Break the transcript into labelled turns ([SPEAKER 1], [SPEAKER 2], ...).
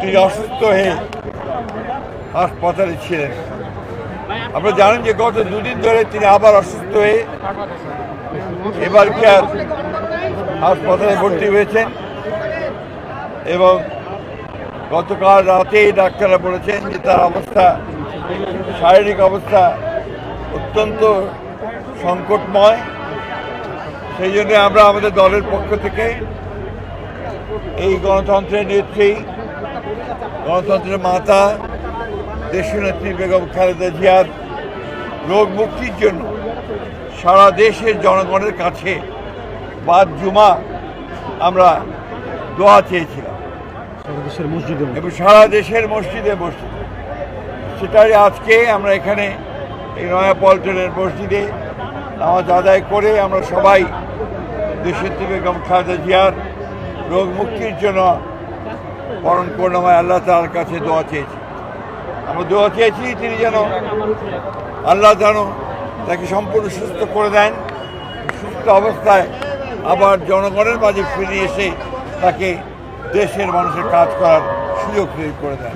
[SPEAKER 1] তিনি অসুস্থ হয়ে হাসপাতালে ছিলেন। আপনারা জানেন যে গত দুদিন ধরে তিনি আবার অসুস্থ হয়ে এবার কেয়ার হাসপাতালে ভর্তি হয়েছেন এবং গতকাল রাতেই ডাক্তাররা বলেছেন যে তার অবস্থা, শারীরিক অবস্থা অত্যন্ত সংকটময়। সেই জন্য আমরা আমাদের দলের পক্ষ থেকে এই গণতন্ত্রের নেত্রী, গণতন্ত্রের মাতা দেশনেত্রী বেগম খালেদা জিয়ার রোগ মুক্তির জন্য সারা দেশের জনগণের কাছে বাদ জুমা আমরা দোয়া চেয়েছিলাম এবং সারা দেশের মসজিদে সেটাই আজকে আমরা এখানে এই নয়াপল্টনের মসজিদে নামাজ আদায় করে আমরা সবাই দেশনেত্রী বেগম খালেদা জিয়ার রোগ মুক্তির জন্য পরম করুণাময় আল্লাহ তাআলার কাছে দোয়া চেয়েছি। আমরা দোয়া চেয়েছি তিনি যেন আল্লাহ যেন তাকে সম্পূর্ণ সুস্থ করে দেন, সুস্থ অবস্থায় আবার জনগণের মাঝে ফিরে এসে তাকে দেশের মানুষের কাজ করার সুযোগ তৈরি করে দেন।